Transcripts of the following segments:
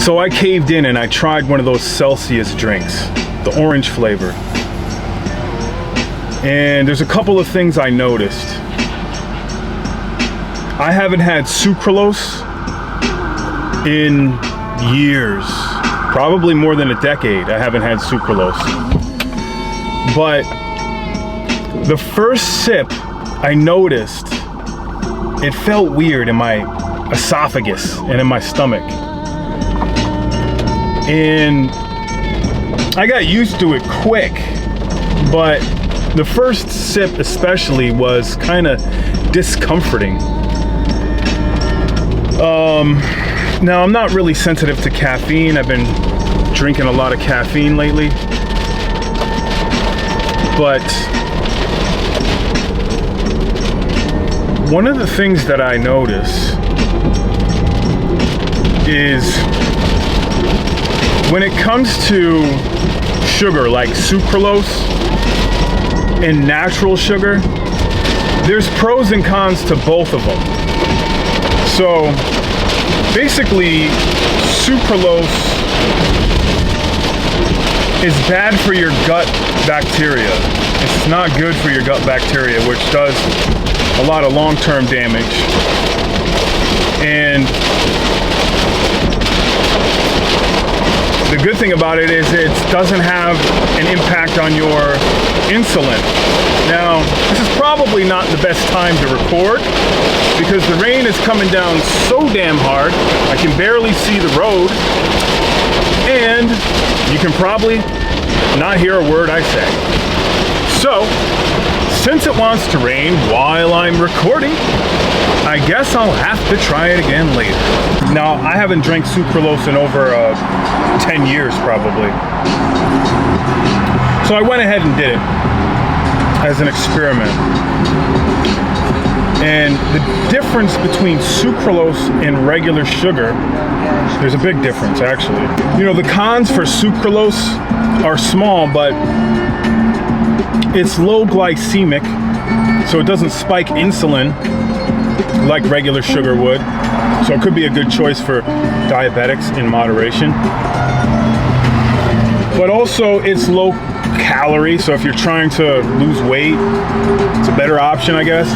So I caved in and I tried one of those Celsius drinks, the orange flavor. And there's a couple of things I noticed. I haven't had sucralose in years, probably more than a decade. I haven't had sucralose. But the first sip, I noticed it felt weird in my esophagus and in my stomach. And I got used to it quick, but the first sip especially was kind of discomforting. Now I'm not really sensitive to caffeine. I've been drinking a lot of caffeine lately. But one of the things that I notice is when it comes to sugar, like sucralose and natural sugar, there's pros and cons to both of them. So basically, sucralose is bad for your gut bacteria. It's not good for your gut bacteria, which does a lot of long-term damage. And the good thing about it is it doesn't have an impact on your insulin. Now, this is probably not the best time to record because the rain is coming down so damn hard, I can barely see the road, and you can probably not hear a word I say. So, since it wants to rain while I'm recording, I guess I'll have to try it again later. Now, I haven't drank sucralose in over 10 years probably. So I went ahead and did it as an experiment. And the difference between sucralose and regular sugar, there's a big difference actually. You know, the cons for sucralose are small, but it's low glycemic, so it doesn't spike insulin like regular sugar would. So it could be a good choice for diabetics in moderation. But also it's low calorie, so if you're trying to lose weight, it's a better option, I guess.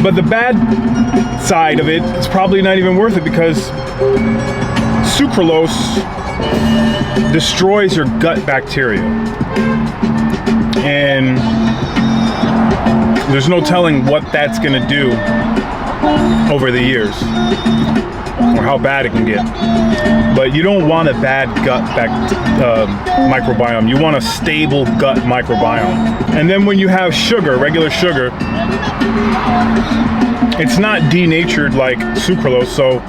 But the bad side of it, it's probably not even worth it because sucralose destroys your gut bacteria. And there's no telling what that's gonna do over the years or how bad it can get. But you don't want a bad gut microbiome. You want a stable gut microbiome. And then when you have sugar, regular sugar, it's not denatured like sucralose, so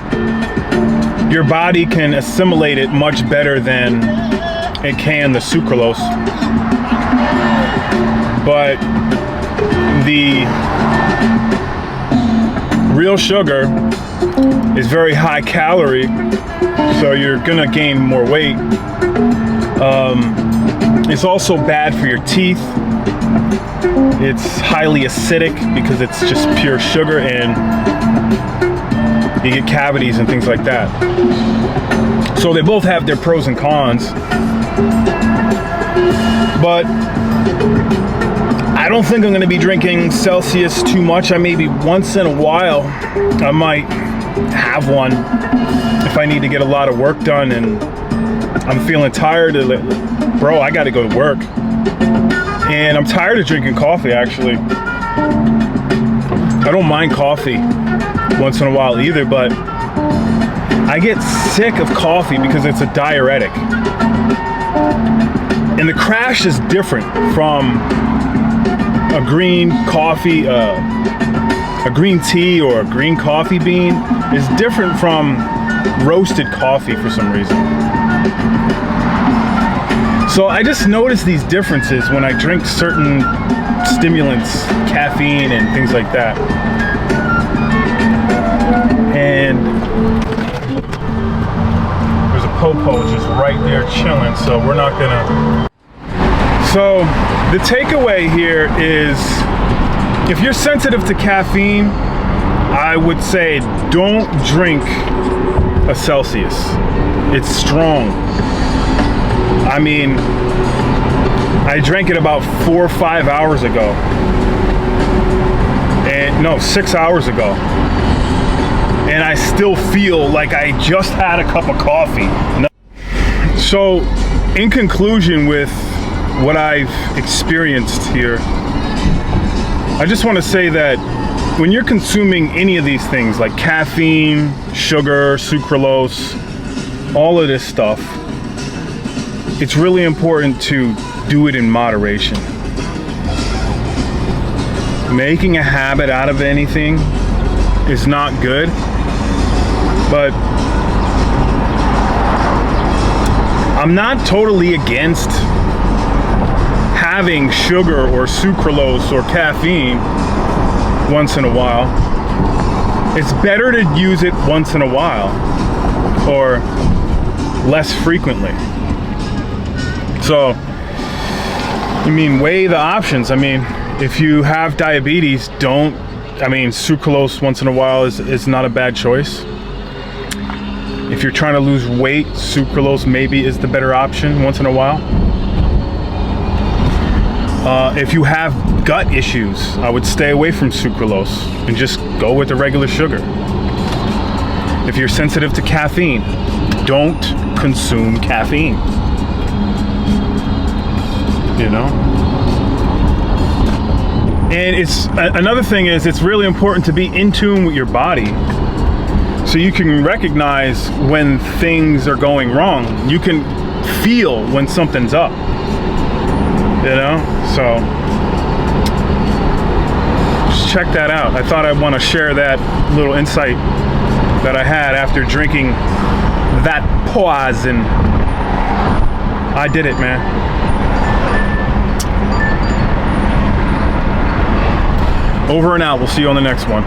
your body can assimilate it much better than it can the sucralose. But the real sugar is very high calorie, so you're gonna gain more weight. It's also bad for your teeth. It's highly acidic because it's just pure sugar, and you get cavities and things like that. So they both have their pros and cons. But I don't think I'm gonna be drinking Celsius too much. I maybe once in a while, I might have one if I need to get a lot of work done and I'm feeling tired of it. Bro, I gotta go to work. And I'm tired of drinking coffee, actually. I don't mind coffee once in a while either, but I get sick of coffee because it's a diuretic. And the crash is different from a green coffee, a green tea or a green coffee bean is different from roasted coffee for some reason. So I just notice these differences when I drink certain stimulants, caffeine and things like that. And there's a popo just right there chilling, so we're not gonna. So the takeaway here is, if you're sensitive to caffeine, I would say don't drink a Celsius. It's strong. I mean, I drank it about 4 or 5 hours ago. And no, 6 hours ago. And I still feel like I just had a cup of coffee. So, in conclusion with what I've experienced here, I just want to say that when you're consuming any of these things like caffeine, sugar, sucralose, all of this stuff, it's really important to do it in moderation. Making a habit out of anything is not good, but I'm not totally against having sugar or sucralose or caffeine once in a while. It's better to use it once in a while or less frequently. So, weigh the options. If you have diabetes, sucralose once in a while is not a bad choice. If you're trying to lose weight, sucralose maybe is the better option once in a while. If you have gut issues, I would stay away from sucralose and just go with the regular sugar. If you're sensitive to caffeine, don't consume caffeine. And another thing is, it's really important to be in tune with your body so you can recognize when things are going wrong. You can feel when something's up, so just check that out. I thought I'd want to share that little insight that I had after drinking that poison. I did it, man. Over and out. We'll see you on the next one.